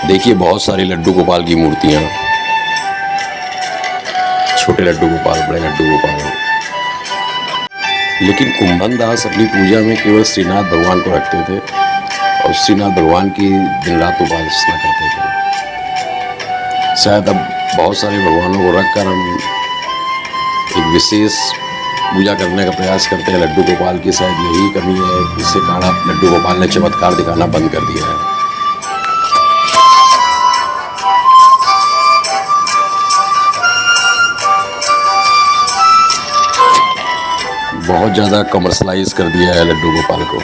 देखिए बहुत सारी लड्डू गोपाल की मूर्तियाँ, छोटे लड्डू गोपाल, बड़े लड्डू गोपाल। लेकिन कुंभन दास अपनी पूजा में केवल श्रीनाथ भगवान को रखते थे और श्रीनाथ भगवान की दिन रात उपासना करते थे। शायद अब बहुत सारे भगवानों को रखकर हम एक विशेष पूजा करने का प्रयास करते हैं लड्डू गोपाल की। शायद यही कमी है, इसके कारण लड्डू गोपाल ने चमत्कार दिखाना बंद कर दिया है। बहुत ज़्यादा कमर्शलाइज कर दिया है लड्डू गोपाल को।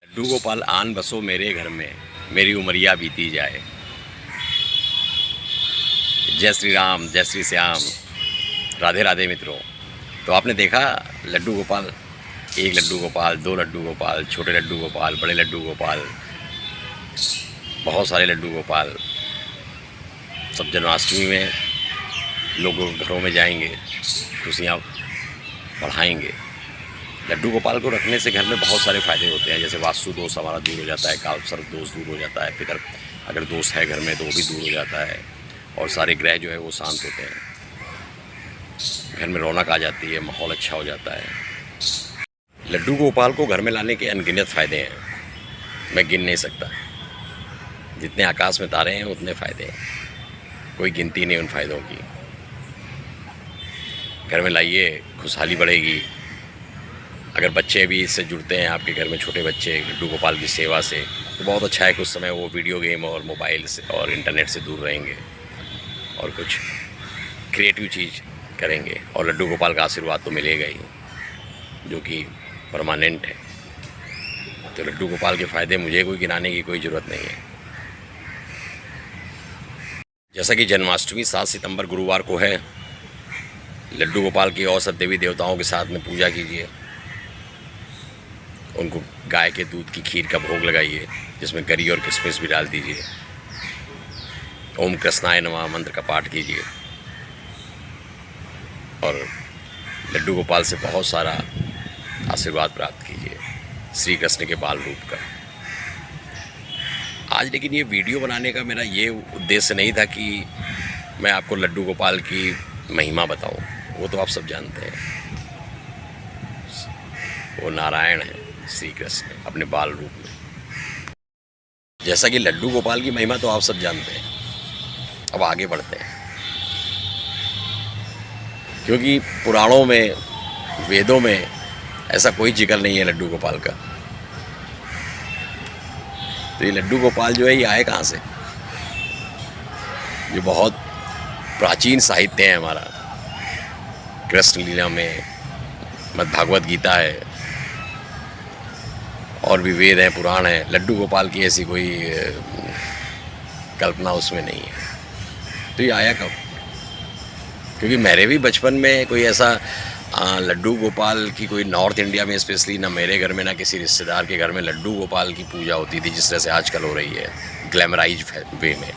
लड्डू गोपाल आन बसो मेरे घर में, मेरी उमरिया बीती जाए। जय श्री राम, जय श्री श्याम, राधे राधे मित्रों। तो आपने देखा लड्डू गोपाल, एक लड्डू गोपाल, दो लड्डू गोपाल, छोटे लड्डू गोपाल, बड़े लड्डू गोपाल, बहुत सारे लड्डू गोपाल। सब जन्माष्टमी में लोगों के घरों में जाएंगे, खुशियाँ बढ़ाएंगे। लड्डू गोपाल को रखने से घर में बहुत सारे फ़ायदे होते हैं, जैसे वास्तु दोष हमारा दूर हो जाता है, काल सर्प दोष दूर हो जाता है, पितर अगर दोष है घर में तो वो भी दूर हो जाता है, और सारे ग्रह जो है वो शांत होते हैं, घर में रौनक आ जाती है, माहौल अच्छा हो जाता है। लड्डू गोपाल को घर में लाने के अनगिनत फ़ायदे हैं, मैं गिन नहीं सकता। जितने आकाश में तारे हैं उतने फ़ायदे हैं, कोई गिनती नहीं उन फ़ायदों की। घर में लाइए, खुशहाली बढ़ेगी। अगर बच्चे भी इससे जुड़ते हैं, आपके घर में छोटे बच्चे लड्डू गोपाल की सेवा से, तो बहुत अच्छा है। कुछ समय वो वीडियो गेम और मोबाइल से और इंटरनेट से दूर रहेंगे और कुछ क्रिएटिव चीज़ करेंगे, और लड्डू गोपाल का आशीर्वाद तो मिलेगा ही, जो कि परमानेंट है। तो लड्डू गोपाल के फ़ायदे मुझे कोई गिनाने की कोई ज़रूरत नहीं है। जैसा कि जन्माष्टमी 7 सितंबर गुरुवार को है, लड्डू गोपाल की और सब देवी देवताओं के साथ में पूजा कीजिए। उनको गाय के दूध की खीर का भोग लगाइए, जिसमें गरी और किशमिश भी डाल दीजिए। ओम कृष्णाय नमः मंत्र का पाठ कीजिए, और लड्डू गोपाल से बहुत सारा आशीर्वाद प्राप्त कीजिए, श्री कृष्ण के बाल रूप का। आज लेकिन ये वीडियो बनाने का मेरा ये उद्देश्य नहीं था कि मैं आपको लड्डू गोपाल की महिमा बताऊं, वो तो आप सब जानते हैं। वो नारायण है, श्री कृष्ण अपने बाल रूप में। जैसा कि लड्डू गोपाल की महिमा तो आप सब जानते हैं। अब आगे बढ़ते हैं, क्योंकि पुराणों में, वेदों में ऐसा कोई जिक्र नहीं है लड्डू गोपाल का। तो ये लड्डू गोपाल जो है ये आए कहाँ से? ये बहुत प्राचीन साहित्य है हमारा। कृष्ण लीला में मद्भागवत गीता है, और भी वेद हैं, पुराण है। लड्डू गोपाल की ऐसी कोई कल्पना उसमें नहीं है। तो ये आया कब? क्योंकि मेरे भी बचपन में कोई ऐसा लड्डू गोपाल की कोई नॉर्थ इंडिया में स्पेशली, ना मेरे घर में ना किसी रिश्तेदार के घर में लड्डू गोपाल की पूजा होती थी जिस तरह से आजकल हो रही है, ग्लैमराइज वे में।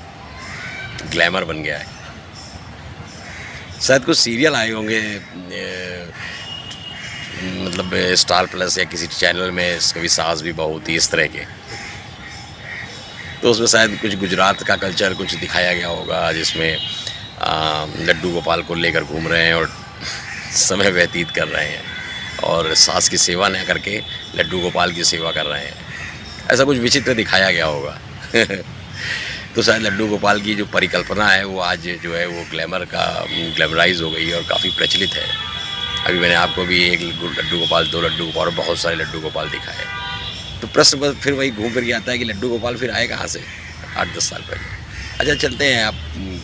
ग्लैमर बन गया है। शायद कुछ सीरियल आए होंगे, मतलब स्टार प्लस या किसी चैनल में, कभी सास भी बहू थी, इस तरह के। तो उसमें शायद कुछ गुजरात का कल्चर कुछ दिखाया गया होगा, जिसमें लड्डू गोपाल को लेकर घूम रहे हैं और समय व्यतीत कर रहे हैं, और सास की सेवा न करके लड्डू गोपाल की सेवा कर रहे हैं। ऐसा कुछ विचित्र दिखाया गया होगा। तो शायद लड्डू गोपाल की जो परिकल्पना है वो आज जो है वो ग्लैमराइज हो गई है और काफ़ी प्रचलित है। अभी मैंने आपको भी एक लड्डू गोपाल, दो लड्डू गोपाल और बहुत सारे लड्डू गोपाल दिखाए। तो प्रश्न बस फिर वही घूम फिर के आता है कि लड्डू गोपाल फिर आए कहाँ से 8-10 साल पहले। अच्छा चलते हैं,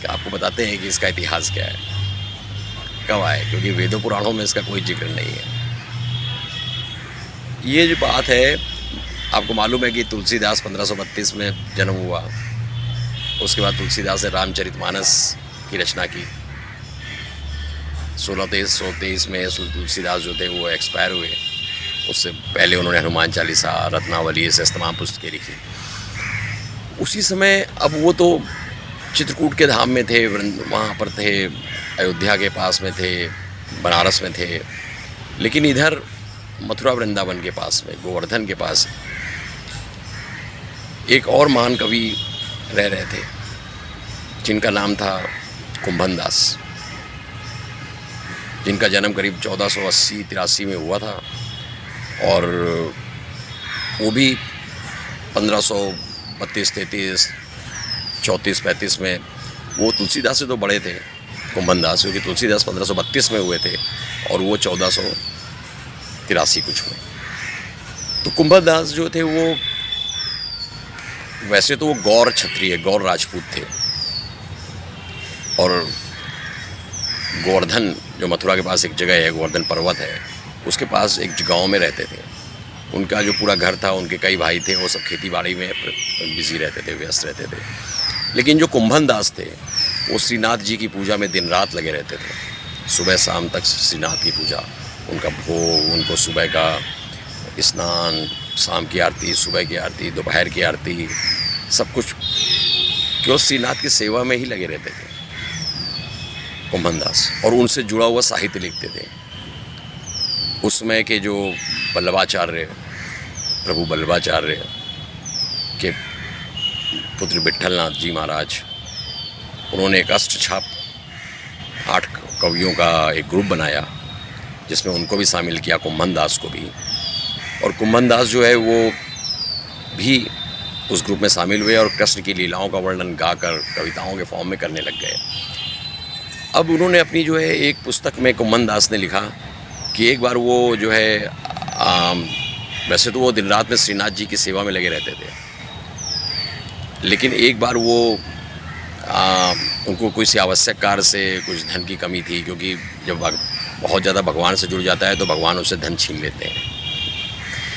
आपको बताते हैं कि इसका इतिहास क्या है, कब आए, क्योंकि वेदों पुराणों में इसका कोई जिक्र नहीं है। ये जो बात है, आपको मालूम है कि तुलसीदास 1532 में जन्म हुआ। उसके बाद तुलसीदास ने रामचरितमानस की रचना की। 1623 में तुलसीदास जो थे वो एक्सपायर हुए। उससे पहले उन्होंने हनुमान चालीसा, रत्नावली, ऐसे तमाम पुस्तकें लिखी। उसी समय अब वो तो चित्रकूट के धाम में थे, वहाँ पर थे, अयोध्या के पास में थे, बनारस में थे, लेकिन इधर मथुरा वृंदावन के पास में, गोवर्धन के पास एक और महान कवि रह रहे थे, जिनका नाम था कुंभन दास, जिनका जन्म करीब 1480-83 में हुआ था, और वो भी 1532-33, 34-35 में, वो तुलसीदास से तो बड़े थे कुंभन दास, क्योंकि तुलसीदास 1532 में हुए थे और वो 1483 कुछ में। तो कुंभन दास जो थे वो वैसे तो वो गौर क्षत्रिय, गौर राजपूत थे, और गोवर्धन जो मथुरा के पास एक जगह है, गोवर्धन पर्वत है, उसके पास एक गांव में रहते थे। उनका जो पूरा घर था, उनके कई भाई थे, वो सब खेती बाड़ी में बिजी रहते थे, व्यस्त रहते थे। लेकिन जो कुंभन दास थे वो श्रीनाथ जी की पूजा में दिन रात लगे रहते थे, सुबह शाम तक श्रीनाथ की पूजा, उनका भोग, उनको सुबह का स्नान, शाम की आरती, सुबह की आरती, दोपहर की आरती, सब कुछ केवल श्रीनाथ की सेवा में ही लगे रहते थे कुंभन दास, और उनसे जुड़ा हुआ साहित्य लिखते थे। उस समय के जो बल्लभाचार्य, प्रभु बल्लभाचार्य के पुत्र विट्ठलनाथ जी महाराज, उन्होंने एक अष्टछाप 8 कवियों का एक ग्रुप बनाया, जिसमें उनको भी शामिल किया, कुंभन दास को भी। और कुंभन दास जो है वो भी उस ग्रुप में शामिल हुए और कृष्ण की लीलाओं का वर्णन गाकर कविताओं के फॉर्म में करने लग गए। अब उन्होंने अपनी जो है एक पुस्तक में कुंभन दास ने लिखा कि एक बार वो जो है वैसे तो वो दिन रात में श्रीनाथ जी की सेवा में लगे रहते थे, लेकिन एक बार वो उनको किसी आवश्यक कार्य से कुछ धन की कमी थी, क्योंकि जब बहुत ज़्यादा भगवान से जुड़ जाता है तो भगवान उससे धन छीन लेते हैं,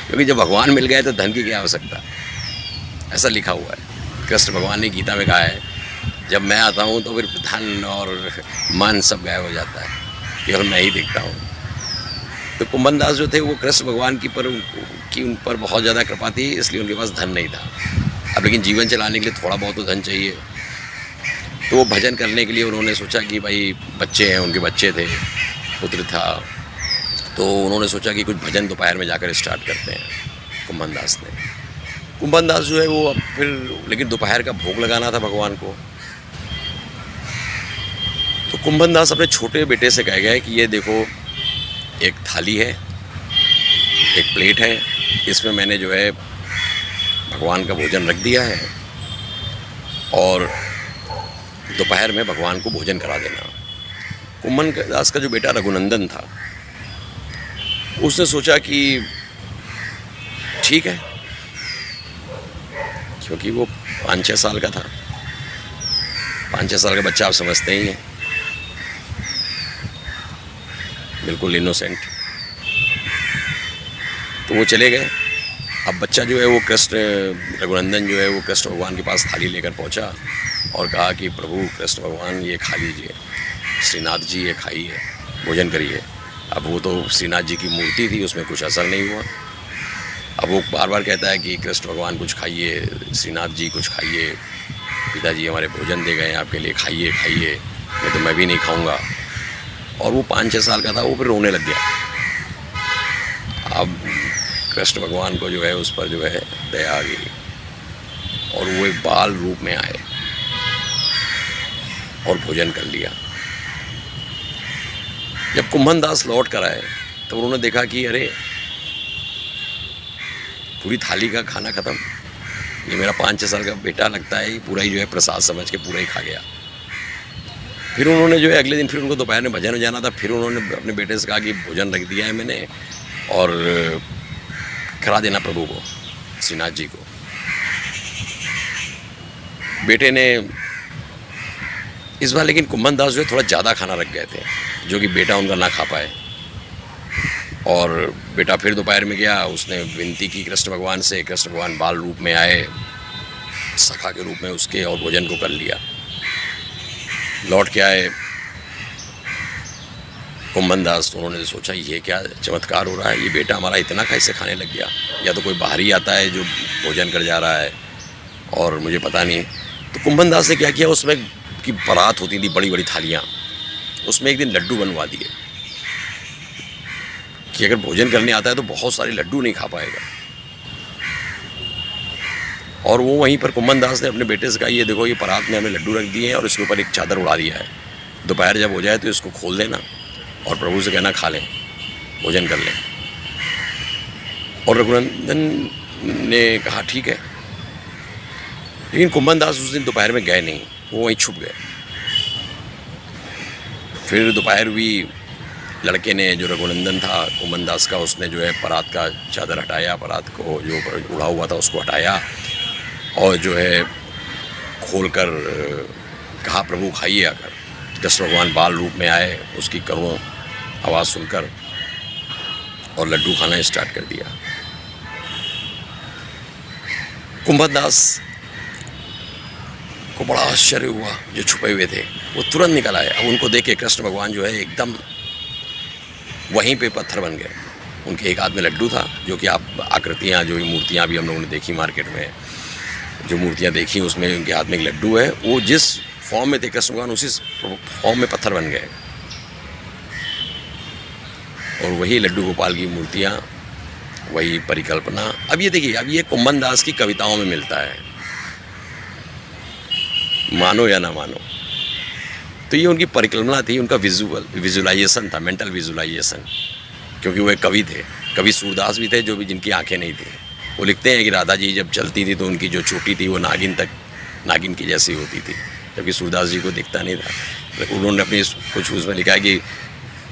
क्योंकि जब भगवान मिल गए तो धन की क्या आवश्यकता, ऐसा लिखा हुआ है। कृष्ण भगवान ने गीता में कहा है, जब मैं आता हूँ तो फिर धन और मन सब गायब हो जाता है, केवल मैं ही दिखता हूँ। तो कुंभन दास जो थे वो कृष्ण भगवान की उन पर बहुत ज़्यादा कृपा थी, इसलिए उनके पास धन नहीं था। अब लेकिन जीवन चलाने के लिए थोड़ा बहुत तो धन चाहिए, तो वो भजन करने के लिए उन्होंने सोचा कि भाई बच्चे हैं, उनके बच्चे थे, पुत्र था, तो उन्होंने सोचा कि कुछ भजन दोपहर में जाकर स्टार्ट करते हैं कुंभन दास ने। कुंभन दास जो है वो अब फिर, लेकिन दोपहर का भोग लगाना था भगवान को, तो कुंभन दास अपने छोटे बेटे से कह गए कि ये देखो, एक थाली है, एक प्लेट है, इसमें मैंने जो है भगवान का भोजन रख दिया है, और दोपहर में भगवान को भोजन करा देना। कुंभन दास का जो बेटा रघुनंदन था, उसने सोचा कि ठीक है, क्योंकि वो 5-6 साल का था, 5-6 साल का बच्चा आप समझते ही हैं, बिल्कुल इनोसेंट। तो वो चले गए। अब बच्चा जो है वो कृष्ण, रघुनंदन जो है वो कृष्ण भगवान के पास थाली लेकर पहुंचा और कहा कि प्रभु कृष्ण भगवान ये खा लीजिए, श्रीनाथ जी ये खाइए, भोजन करिए। अब वो तो श्रीनाथ जी की मूर्ति थी, उसमें कुछ असर नहीं हुआ। अब वो बार बार कहता है कि कृष्ण भगवान कुछ खाइए, श्रीनाथ जी कुछ खाइए, पिताजी हमारे भोजन दे गए आपके लिए, खाइए खाइए, नहीं तो मैं भी नहीं खाऊंगा। और वो 5-6 साल का था, वो फिर रोने लग गया। अब कृष्ण भगवान को जो है उस पर जो है दया आ गई और वो एक बाल रूप में आए और भोजन कर लिया। जब कुंभन दास लौट कर आए तो उन्होंने देखा कि अरे पूरी थाली का खाना खत्म, ये मेरा 5-6 साल का बेटा लगता है, पूरा ही जो है प्रसाद समझ के पूरा ही खा गया। फिर उन्होंने जो है अगले दिन फिर उनको दोपहर में भजन में जाना था, फिर उन्होंने अपने बेटे से कहा कि भोजन रख दिया है मैंने और करा देना प्रभु को, श्रीनाथ जी को। बेटे ने इस बार लेकिन कुंभन दास जो है थोड़ा ज़्यादा खाना रख गए थे, जो कि बेटा उनका ना खा पाए। और बेटा फिर दोपहर में गया, उसने विनती की कृष्ण भगवान से, कृष्ण भगवान बाल रूप में आए, सखा के रूप में उसके, और भोजन को कर लिया। लौट के आए कुंभन दास, तो उन्होंने सोचा ये क्या चमत्कार हो रहा है, ये बेटा हमारा इतना कैसे खाने लग गया, या तो कोई बाहरी आता है जो भोजन कर जा रहा है और मुझे पता नहीं। तो कुंभन दास ने क्या किया, उसमें की बारात होती थी, बड़ी बड़ी थालियाँ, उसमें एक दिन लड्डू बनवा दिए कि अगर भोजन करने आता है तो बहुत सारे लड्डू नहीं खा पाएगा। और वो वहीं पर कुंभन दास ने अपने बेटे से कहा, ये देखो ये परात में हमने लड्डू रख दिए हैं और इसके ऊपर एक चादर उड़ा दिया है, दोपहर जब हो जाए तो इसको खोल देना और प्रभु से कहना खा लें, भोजन कर लें। और रघुनंदन ने कहा ठीक है। लेकिन कुंभन दास उस दिन दोपहर में गए नहीं, वो वहीं छुप गए। फिर दोपहर हुई, लड़के ने, जो रघुनंदन था कुंभन दास का, उसने जो है परात का चादर हटाया, परात को जो उड़ा हुआ था उसको हटाया और जो है खोल कर कहा प्रभु खाइए आकर। कृष्ण भगवान बाल रूप में आए, उसकी करुण आवाज़ सुनकर, और लड्डू खाना स्टार्ट कर दिया। कुंभन दास को बड़ा आश्चर्य हुआ, जो छुपे हुए थे वो तुरंत निकल आए। अब उनको देख के कृष्ण भगवान जो है एकदम वहीं पे पत्थर बन गए। उनके एक हाथ में लड्डू था, जो कि आप आकृतियाँ, जो मूर्तियाँ भी हम लोगों ने देखी मार्केट में, जो मूर्तियाँ देखी उसमें उनके हाथ में एक लड्डू है। वो जिस फॉर्म में थे कृष्ण भगवान, उसी फॉर्म में पत्थर बन गए। और वही लड्डू गोपाल की मूर्तियाँ, वही परिकल्पना। अब ये देखिए, अब ये कुंभन दास की कविताओं में मिलता है, मानो या ना मानो। तो ये उनकी परिकल्पना थी, उनका विजुलाइजेशन था, मेंटल विजुलाइजेशन, क्योंकि वो एक कवि थे। कवि सूरदास भी थे, जो भी जिनकी आंखें नहीं थी। वो लिखते हैं कि राधा जी जब चलती थी तो उनकी जो चोटी थी वो नागिन की जैसी होती थी, जबकि सूरदास जी को दिखता नहीं था। उन्होंने अपनी कुछ उसमें लिखा है कि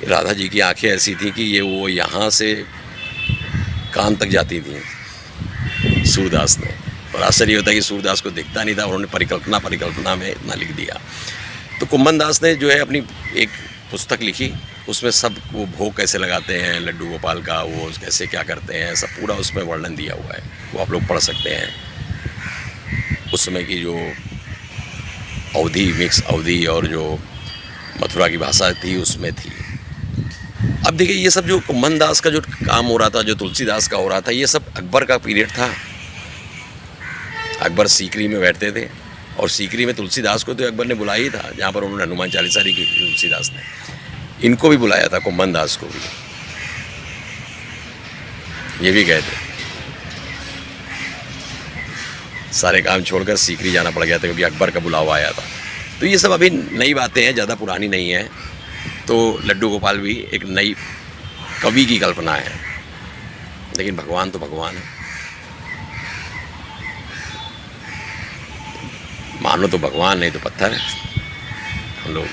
राधा जी की आंखें ऐसी थी कि ये वो यहाँ से कान तक जाती थी, सूरदास ने। और आश्चर्य होता है कि सूरदास को दिखता नहीं था, उन्होंने परिकल्पना में इतना लिख दिया। तो कुंभन दास ने जो है अपनी एक पुस्तक लिखी, उसमें सब वो भोग कैसे लगाते हैं लड्डू गोपाल का, वो कैसे क्या करते हैं, सब पूरा उसमें वर्णन दिया हुआ है, वो आप लोग पढ़ सकते हैं। उस समय की जो अवधी, मिक्स अवधी और जो मथुरा की भाषा थी उसमें थी। अब देखिए, ये सब जो कुंभन दास का जो काम हो रहा था, जो तुलसीदास का हो रहा था, ये सब अकबर का पीरियड था। अकबर सीकरी में बैठते थे, और सीकरी में तुलसीदास को तो अकबर ने बुलाया ही था, जहाँ पर उन्होंने हनुमान चालीसा लिखी तुलसीदास ने। इनको भी बुलाया था, कुंभन दास को भी, ये भी गए थे। सारे काम छोड़कर सीकरी जाना पड़ गया था, क्योंकि अकबर का बुलावा आया था। तो ये सब अभी नई बातें हैं, ज़्यादा पुरानी नहीं है। तो लड्डू गोपाल भी एक नई कवि की कल्पना है, लेकिन भगवान तो भगवान है। मानो तो भगवान, नहीं तो पत्थर है। हम लोग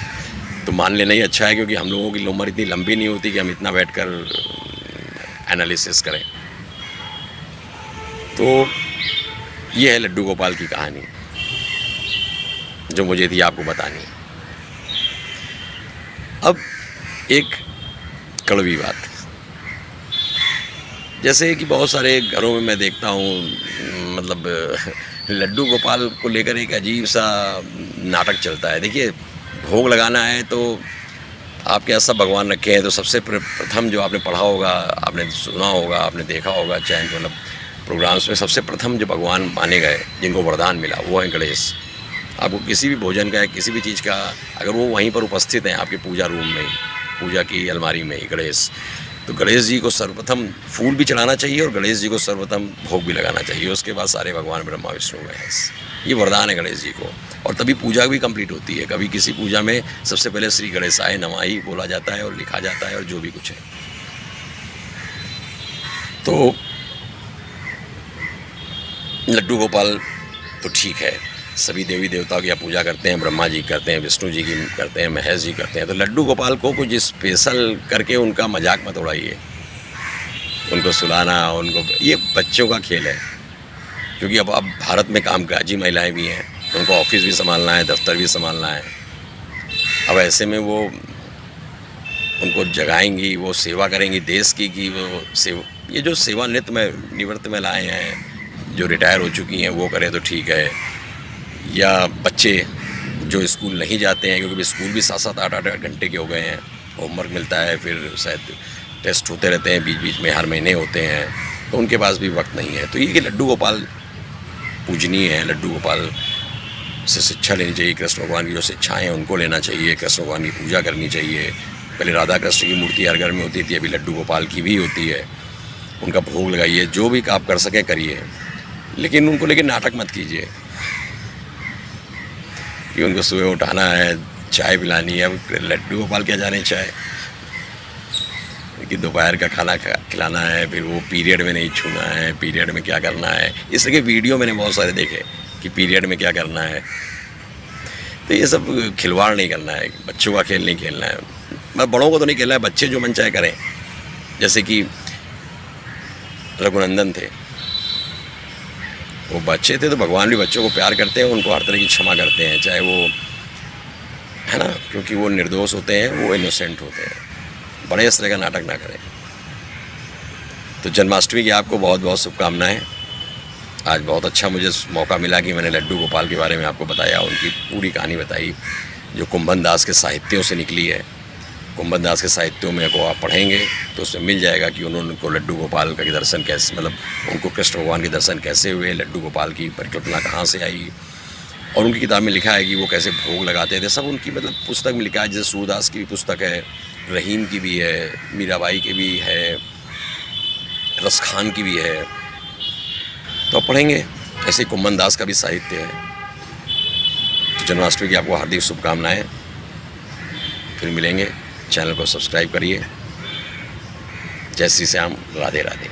तो मान लेना ही अच्छा है, क्योंकि हम लोगों की उम्र इतनी लंबी नहीं होती कि हम इतना बैठकर एनालिसिस करें। तो ये है लड्डू गोपाल की कहानी, जो मुझे थी आपको बतानी। अब एक कड़वी बात, जैसे कि बहुत सारे घरों में मैं देखता हूँ, मतलब लड्डू गोपाल को लेकर एक अजीब सा नाटक चलता है। देखिए, भोग लगाना है तो आपके यहाँ सब भगवान रखे हैं, तो सबसे प्रथम जो आपने पढ़ा होगा, आपने सुना होगा, आपने देखा होगा, चाहे मतलब प्रोग्राम्स में, सबसे प्रथम जो भगवान माने गए, जिनको वरदान मिला, वो है गणेश। आपको किसी भी भोजन का, किसी भी चीज़ का, अगर वो वहीं पर उपस्थित हैं आपके पूजा रूम में, पूजा की अलमारी में ही गणेश, तो गणेश जी को सर्वप्रथम फूल भी चढ़ाना चाहिए और गणेश जी को सर्वप्रथम भोग भी लगाना चाहिए। उसके बाद सारे भगवान ब्रह्मा विष्णु महेश, ये वरदान है गणेश जी को। और तभी पूजा भी कंप्लीट होती है। कभी किसी पूजा में सबसे पहले श्री गणेशाय नमः ही बोला जाता है और लिखा जाता है, और जो भी कुछ है। तो लड्डू गोपाल तो ठीक है, सभी देवी देवताओं की पूजा करते हैं, ब्रह्मा जी करते हैं, विष्णु जी की करते हैं, महेश जी करते हैं। तो लड्डू गोपाल को कुछ स्पेशल करके उनका मजाक मत उड़ाइए, उनको सुलाना, उनको, ये बच्चों का खेल है। क्योंकि अब भारत में कामकाजी महिलाएं भी हैं, उनको ऑफिस भी संभालना है, दफ्तर भी संभालना है। अब ऐसे में वो उनको जगाएंगी, वो सेवा करेंगी देश की, कि वो ये जो सेवानिवृत्त में लाए हैं, जो रिटायर हो चुकी हैं, वो करें तो ठीक है। या बच्चे जो स्कूल नहीं जाते हैं, क्योंकि स्कूल भी 7-7, 8-8 घंटे के हो गए हैं, होमवर्क मिलता है, फिर शायद टेस्ट होते रहते हैं, बीच बीच में हर महीने होते हैं, तो उनके पास भी वक्त नहीं है। तो ये कि लड्डू गोपाल पूजनीय है, लड्डू गोपाल से शिक्षा लेनी चाहिए, कृष्ण भगवान की जो शिक्षाएँ हैं उनको लेना चाहिए, कृष्ण भगवान की पूजा करनी चाहिए। पहले राधा कृष्ण की मूर्ति हर घर में होती थी, अभी लड्डू गोपाल की भी होती है। उनका भोग लगाइए, जो भी आप कर सकें करिए, लेकिन उनको लेके नाटक मत कीजिए कि उनको सुबह उठाना है, चाय पिलानी है। अब लड्डू गोपाल क्या जाने चाय कि दोपहर का खाना खिलाना है, फिर वो पीरियड में नहीं छूना है, पीरियड में क्या करना है। इस तरह के वीडियो मैंने बहुत सारे देखे कि पीरियड में क्या करना है। तो ये सब खिलवाड़ नहीं करना है, बच्चों का खेल नहीं खेलना है। मैं बड़ों को तो नहीं खेलना है, बच्चे जो मन चाहे करें। जैसे कि रघुनंदन थे, वो बच्चे थे तो भगवान भी बच्चों को प्यार करते हैं, उनको हर तरह की क्षमा करते हैं, चाहे वो है ना, क्योंकि वो निर्दोष होते हैं, वो इनोसेंट होते हैं। बड़े इस तरह का नाटक ना करें। तो जन्माष्टमी की आपको बहुत बहुत शुभकामनाएं। आज बहुत अच्छा मुझे मौका मिला कि मैंने लड्डू गोपाल के बारे में आपको बताया, उनकी पूरी कहानी बताई जो कुंभन दास के साहित्यों से निकली है। कुंभन दास के साहित्यों में को आप पढ़ेंगे तो उसमें मिल जाएगा कि उन्होंने को लड्डू गोपाल का दर्शन कैसे, मतलब उनको कृष्ण भगवान के दर्शन कैसे हुए, लड्डू गोपाल की परिकल्पना कहाँ से आई, और उनकी किताब में लिखा है कि वो कैसे भोग लगाते थे। सब उनकी मतलब पुस्तक में लिखा है। जैसे सूरदास की भी पुस्तक है, रहीम की भी है, मीराबाई की भी है, रसखान की भी है। तो आप पढ़ेंगे। ऐसे कुंभन दास का भी साहित्य है। तो जन्माष्टमी की आपको हार्दिक शुभकामनाएं। फिर मिलेंगे। चैनल को सब्सक्राइब करिए। जय श्री श्याम। राधे राधे।